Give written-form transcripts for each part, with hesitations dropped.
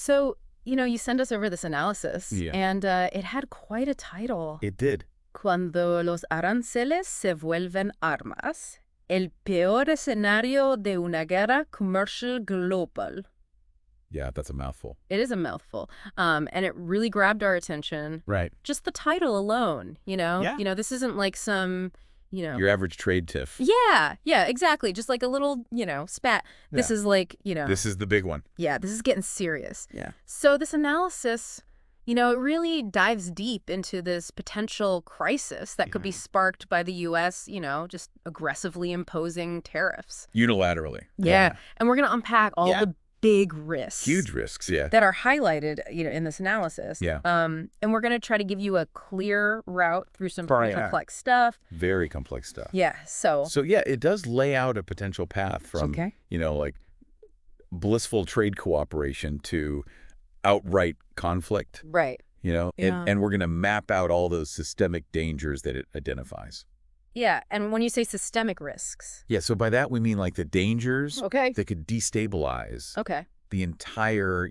So, you send us over this analysis, Yeah. and it had quite a title. It did. Cuando los aranceles se vuelven armas, el peor escenario de una guerra comercial global. Yeah, that's a mouthful. It is a mouthful. And it really grabbed our attention. Right. Just the title alone, Yeah. This isn't like some, Your average trade tiff. Yeah, exactly. Just like a little, spat. This Yeah. is like, This is the big one. yeah, this is getting serious. Yeah. So this analysis, it really dives deep into this potential crisis that could be sparked by the U.S., just aggressively imposing tariffs. Unilaterally. Yeah. And we're going to unpack all Yeah. the big risks. Huge risks, yeah. That are highlighted, in this analysis. Yeah. And we're going to try to give you a clear route through some Right, pretty yeah. complex stuff. Very complex stuff. Yeah. So Yeah, it does lay out a potential path from, Okay. like blissful trade cooperation to outright conflict, right. and, Yeah. and we're going to map out all those systemic dangers that it identifies. Yeah. And when you say systemic risks. Yeah, so by that we mean like the dangers Okay. that could destabilize Okay. the entire,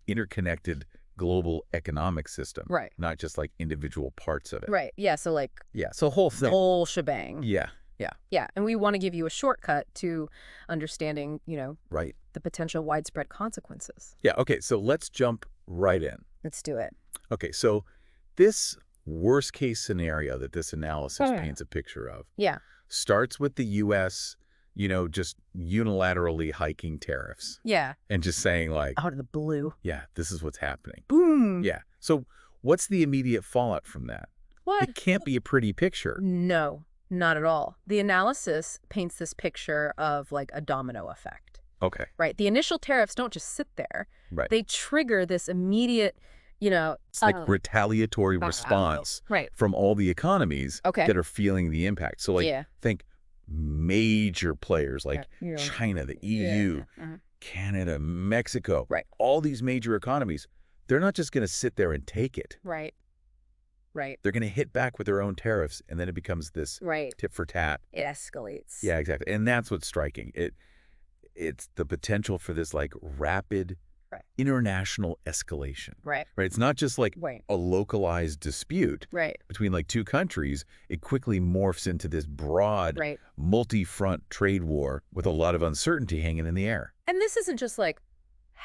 interconnected global economic system. Right. Not just like individual parts of it. Right. Yeah. So like Yeah, so whole thing. whole shebang. Yeah, Yeah. And we want to give you a shortcut to understanding, right. the potential widespread consequences. Yeah, okay, so let's jump right in. Let's do it. Okay, so this worst case scenario that this analysis paints a picture of Yeah. starts with the U.S., just unilaterally hiking tariffs Yeah. and just saying like, Out of the blue. yeah, this is what's happening. Boom. Yeah. So what's the immediate fallout from that? What? It can't be a pretty picture. No, not at all. The analysis paints this picture of like a domino effect, Okay. right? The initial tariffs don't just sit there. Right. They trigger this immediate, It's like retaliatory response right. from all the economies Okay. that are feeling the impact. So like Yeah. think major players like Yeah. China, the EU, Mhm. Canada, Mexico, Right. all these major economies, they're not just going to sit there and take it. Right. Right. They're going to hit back with their own tariffs, and then it becomes this Right. tit for tat. It escalates. Yeah, exactly. And that's what's striking. It's the potential for this like rapid Right. international escalation. Right. Right? It's not just like Right. a localized dispute Right. between like two countries. It quickly morphs into this broad, Right. multi-front trade war with a lot of uncertainty hanging in the air. And this isn't just like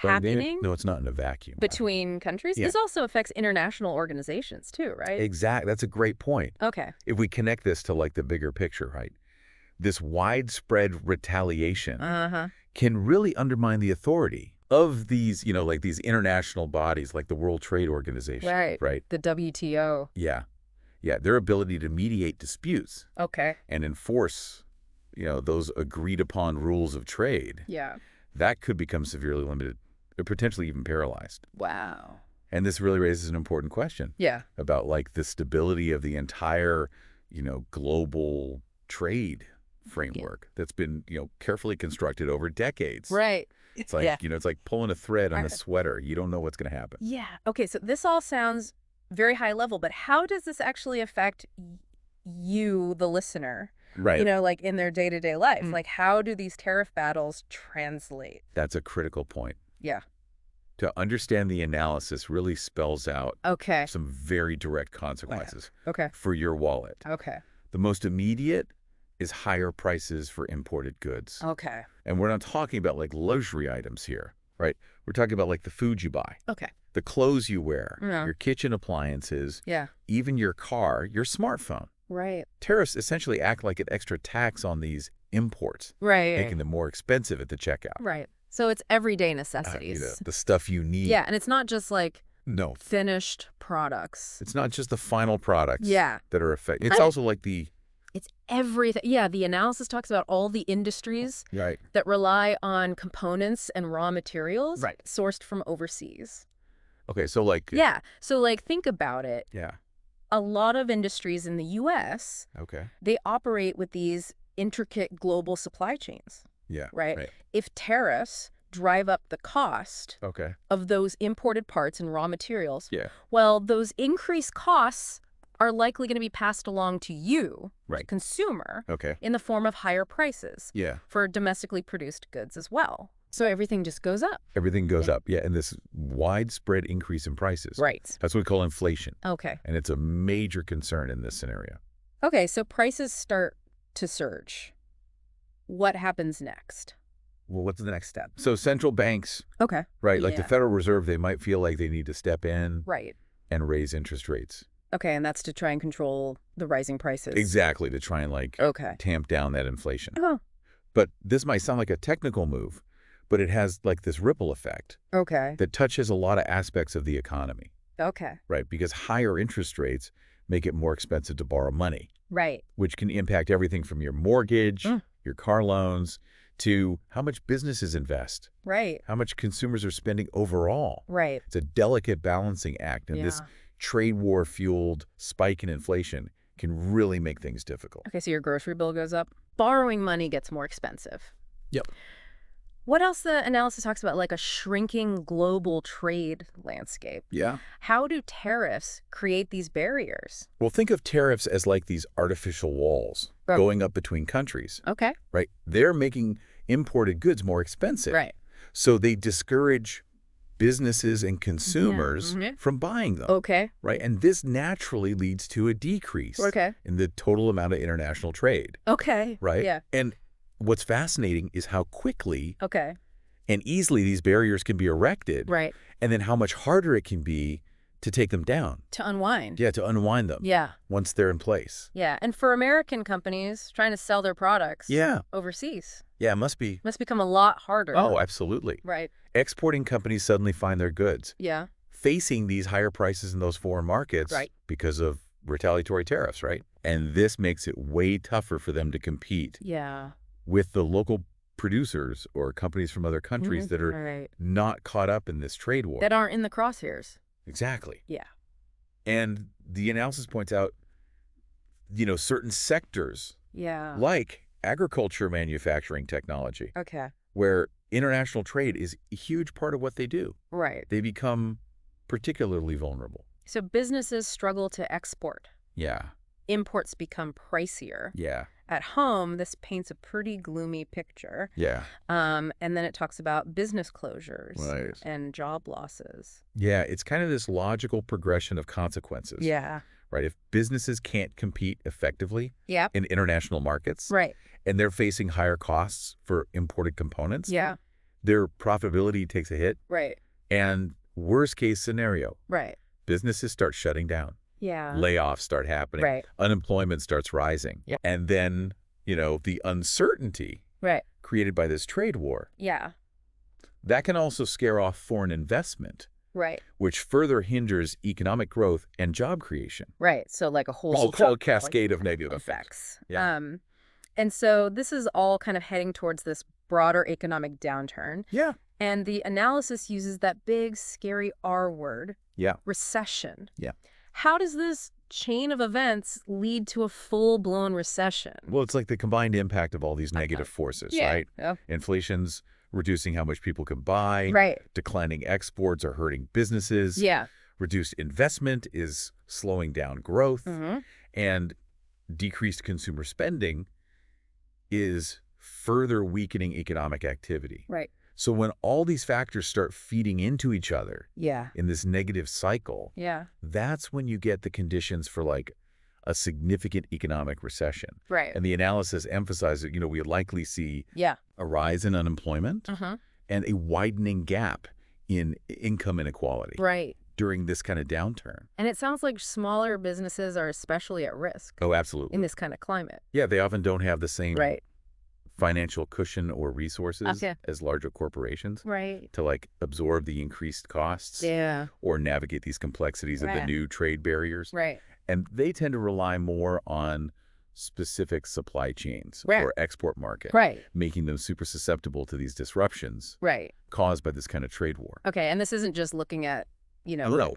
Right? happening No, it's not in a vacuum. between countries. Yeah. This also affects international organizations too, right? Exactly. That's a great point. Okay. If we connect this to like the bigger picture, right? This widespread retaliation Uh-huh. can really undermine the authority of these, like these international bodies like the World Trade Organization. Right. Right. The WTO. Yeah. Yeah. Their ability to mediate disputes Okay. and enforce, those agreed upon rules of trade, Yeah. that could become severely limited or potentially even paralyzed. Wow. And this really raises an important question Yeah. about like the stability of the entire, global trade framework that's been, carefully constructed over decades. Right. It's like, Yeah. it's like pulling a thread on a Right. sweater. You don't know what's going to happen. Yeah. Okay. So this all sounds very high level, but how does this actually affect you, the listener? Right. Like in their day-to-day life? Mm. Like how do these tariff battles translate? That's a critical point. Yeah. To understand the analysis really spells out Okay. some very direct consequences Okay. for your wallet. Okay. The most immediate is higher prices for imported goods. Okay. And we're not talking about like luxury items here, right? We're talking about like the food you buy, Okay. the clothes you wear, Yeah. your kitchen appliances, Yeah. even your car, your smartphone. Right. Tariffs essentially act like an extra tax on these imports, Right. making them more expensive at the checkout. Right. So it's everyday necessities. The stuff you need. Yeah. And it's not just like No, finished products. it's not just the final products Yeah. that are affected. It's also like It's everything. Yeah. The analysis talks about all the industries right. that rely on components and raw materials Right. sourced from overseas. Okay, so like. Yeah. So like think about it. Yeah. A lot of industries in the US, Okay. they operate with these intricate global supply chains, Yeah. right? If tariffs drive up the cost Okay. of those imported parts and raw materials, Yeah. well, those increased costs are likely going to be passed along to you, the Right. consumer, Okay. in the form of higher prices Yeah. for domestically produced goods as well. So everything just goes up. Everything goes up. Yeah, and this widespread increase in prices. Right. That's what we call inflation. Okay. And it's a major concern in this scenario. Okay, so prices start to surge. What happens next? Well, what's the next step? So central banks, Okay. right, like the Yeah. Federal Reserve, they might feel like they need to step in Right. and raise interest rates. Okay, and that's to try and control the rising prices. Exactly, to try and Okay. tamp down that inflation. Oh. But this might sound like a technical move, but it has like this ripple effect Okay. that touches a lot of aspects of the economy, Okay. right? Because higher interest rates make it more expensive to borrow money, Right. which can impact everything from your mortgage, your car loans, to how much businesses invest, Right. how much consumers are spending overall. Right. It's a delicate balancing act, and this trade war-fueled spike in inflation can really make things difficult. Okay, so your grocery bill goes up. Borrowing money gets more expensive. Yep. What else the analysis talks about, like a shrinking global trade landscape? Yeah. How do tariffs create these barriers? Well, think of tariffs as like these artificial walls going up between countries, Okay. right? They're making imported goods more expensive. Right. So they discourage businesses and consumers from buying them. Okay. Right? And this naturally leads to a decrease in the total amount of international trade. Okay. Right? Yeah. And what's fascinating is how quickly Okay. and easily these barriers can be erected. Right. And then how much harder it can be to take them down. To unwind. Yeah, to unwind them. Yeah. Once they're in place. Yeah. And for American companies trying to sell their products overseas. Yeah, it must become a lot harder. Oh, absolutely. Right. Exporting companies suddenly find their goods facing these higher prices in those foreign markets because of retaliatory tariffs, right? And this makes it way tougher for them to compete with the local producers or companies from other countries that are not caught up in this trade war. That aren't in the crosshairs. Exactly. Yeah. And the analysis points out, certain sectors like agriculture, manufacturing, technology, where international trade is a huge part of what they do. Right. They become particularly vulnerable. So businesses struggle to export. Yeah. Imports become pricier. Yeah. At home, this paints a pretty gloomy picture. Yeah. And then it talks about business closures Right. and job losses. Yeah, it's kind of this logical progression of consequences. Yeah. Right? If businesses can't compete effectively in international markets, and they're facing higher costs for imported components, their profitability takes a hit. Right. And worst case scenario, Right. businesses start shutting down. Yeah. Layoffs start happening. Right. Unemployment starts rising. Yeah. And then, the uncertainty created by this trade war, that can also scare off foreign investment, which further hinders economic growth and job creation. Right. So like a whole All cascade of negative effects. Yeah. And so this is all kind of heading towards this broader economic downturn. Yeah. And the analysis uses that big, scary R word, recession. Yeah. How does this chain of events lead to a full-blown recession? Well, it's like the combined impact of all these negative forces, right? Yeah. Inflation's reducing how much people can buy. Right. Declining exports are hurting businesses. Yeah. Reduced investment is slowing down growth. And decreased consumer spending is further weakening economic activity. Right. So when all these factors start feeding into each other Yeah. in this negative cycle, that's when you get the conditions for like a significant economic recession. Right. And the analysis emphasizes, we likely see a rise in unemployment and a widening gap in income inequality during this kind of downturn. And it sounds like smaller businesses are especially at risk. Oh, absolutely. In this kind of climate. Yeah, they often don't have the same Right. financial cushion or resources as larger corporations to absorb the increased costs or navigate these complexities of the new trade barriers. Right. And they tend to rely more on specific supply chains or export market, making them super susceptible to these disruptions caused by this kind of trade war. Okay, and this isn't just looking at,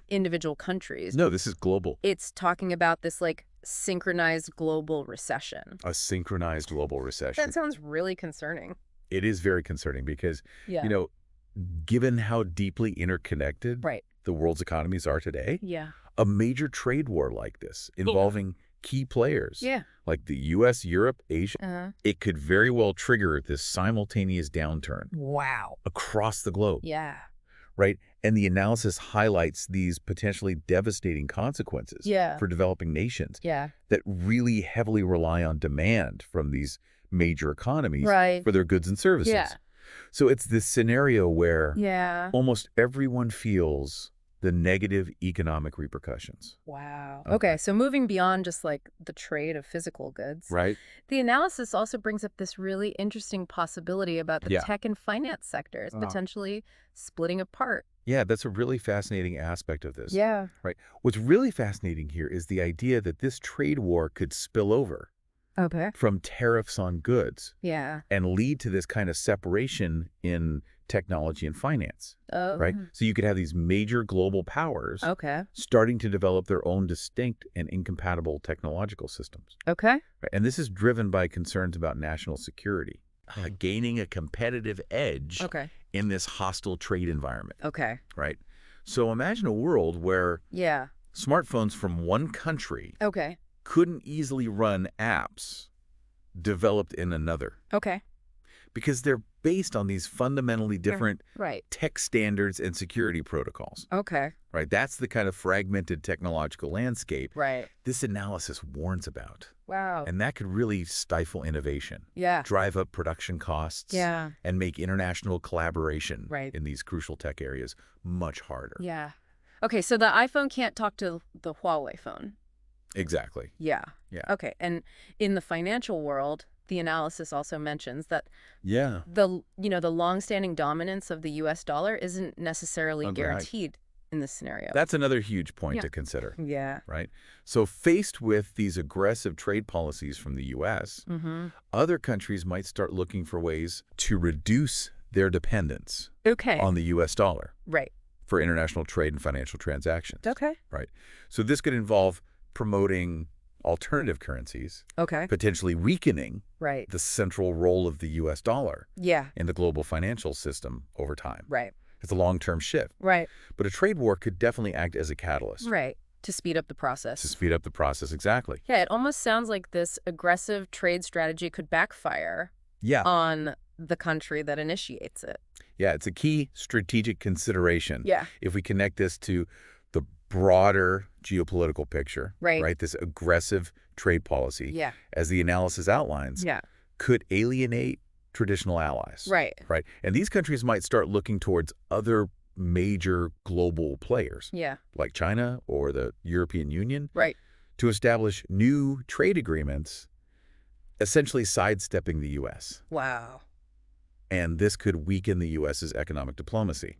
individual countries. No, this is global. It's talking about this synchronized global recession. A synchronized global recession. That sounds really concerning. It is very concerning because, given how deeply interconnected the world's economies are today, a major trade war like this involving key players like the U.S., Europe, Asia, it could very well trigger this simultaneous downturn. Wow. Across the globe. Yeah. Right? And the analysis highlights these potentially devastating consequences for developing nations that really heavily rely on demand from these major economies for their goods and services. Yeah. So it's this scenario where almost everyone feels the negative economic repercussions. Wow. Okay, so moving beyond just like the trade of physical goods, the analysis also brings up this really interesting possibility about the tech and finance sectors potentially splitting apart. Yeah, that's a really fascinating aspect of this. Yeah. Right. What's really fascinating here is the idea that this trade war could spill over from tariffs on goods and lead to this kind of separation in technology and finance, right? So you could have these major global powers starting to develop their own distinct and incompatible technological systems. Right? And this is driven by concerns about national security, gaining a competitive edge in this hostile trade environment. Right? So imagine a world where smartphones from one country couldn't easily run apps developed in another. Because they're based on these fundamentally different tech standards and security protocols. Right? That's the kind of fragmented technological landscape this analysis warns about. Wow. And that could really stifle innovation, drive up production costs, and make international collaboration in these crucial tech areas much harder. Okay, so the iPhone can't talk to the Huawei phone. Exactly. Okay, and in the financial world, the analysis also mentions that the longstanding dominance of the U.S. dollar isn't necessarily guaranteed in this scenario. That's another huge point to consider. Right? So faced with these aggressive trade policies from the U.S., other countries might start looking for ways to reduce their dependence on the U.S. dollar for international trade and financial transactions. Right? So this could involve promoting alternative currencies, potentially weakening the central role of the U.S. dollar in the global financial system over time. It's a long-term shift. But a trade war could definitely act as a catalyst. To speed up the process. To speed up the process, exactly. Yeah, it almost sounds like this aggressive trade strategy could backfire on the country that initiates it. Yeah, it's a key strategic consideration. If we connect this to the broader geopolitical picture, this aggressive trade policy, as the analysis outlines, could alienate traditional allies. And these countries might start looking towards other major global players, like China or the European Union, to establish new trade agreements, essentially sidestepping the U.S. Wow. And this could weaken the U.S.'s economic diplomacy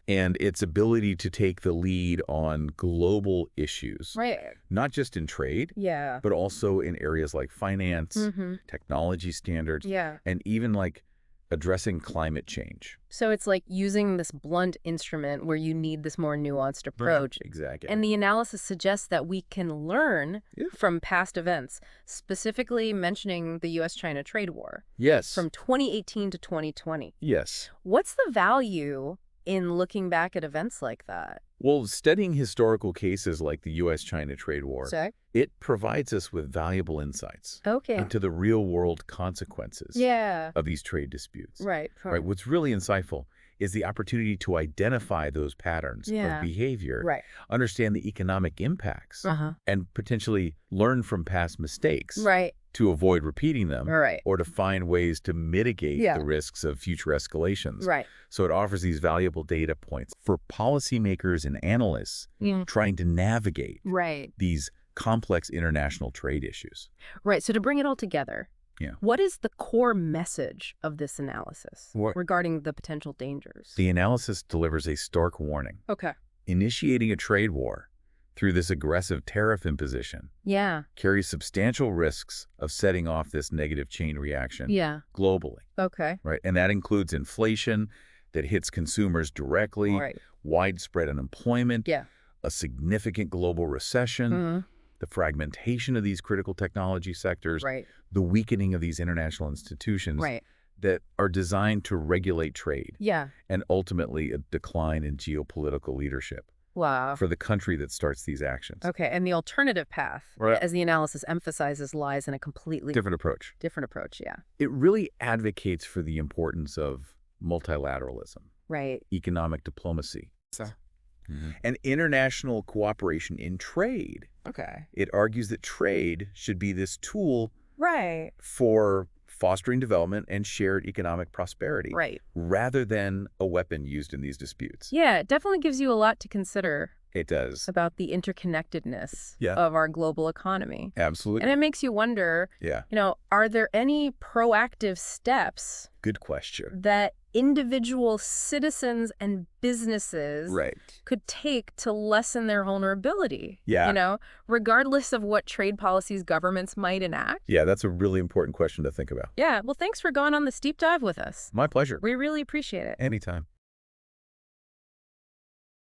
and its ability to take the lead on global issues, not just in trade, but also in areas like finance, technology standards, and even like addressing climate change. So it's like using this blunt instrument where you need this more nuanced approach. Exactly. And the analysis suggests that we can learn from past events, specifically mentioning the U.S.-China trade war. From 2018 to 2020. What's the value in looking back at events like that? Well, studying historical cases like the U.S.-China trade war, it provides us with valuable insights into the real-world consequences of these trade disputes. What's really insightful is the opportunity to identify those patterns of behavior, understand the economic impacts, and potentially learn from past mistakes to avoid repeating them or to find ways to mitigate the risks of future escalations. So it offers these valuable data points for policymakers and analysts trying to navigate these complex international trade issues. So to bring it all together, what is the core message of this analysis regarding the potential dangers? The analysis delivers a stark warning. Initiating a trade war through this aggressive tariff imposition carries substantial risks of setting off this negative chain reaction globally. And that includes inflation that hits consumers directly, widespread unemployment, a significant global recession, the fragmentation of these critical technology sectors, the weakening of these international institutions that are designed to regulate trade, and ultimately a decline in geopolitical leadership. for the country that starts these actions. Okay, and the alternative path, as the analysis emphasizes, lies in a completely different approach. Different approach, yeah. It really advocates for the importance of multilateralism, economic diplomacy, and international cooperation in trade. Okay. It argues that trade should be this tool for fostering development and shared economic prosperity, rather than a weapon used in these disputes. Yeah, it definitely gives you a lot to consider. It does. About the interconnectedness of our global economy. Absolutely. And it makes you wonder, are there any proactive steps? Good question. That individual citizens and businesses could take to lessen their vulnerability, regardless of what trade policies governments might enact? Yeah, that's a really important question to think about. Yeah, well, thanks for going on this deep dive with us. My pleasure. We really appreciate it. Anytime.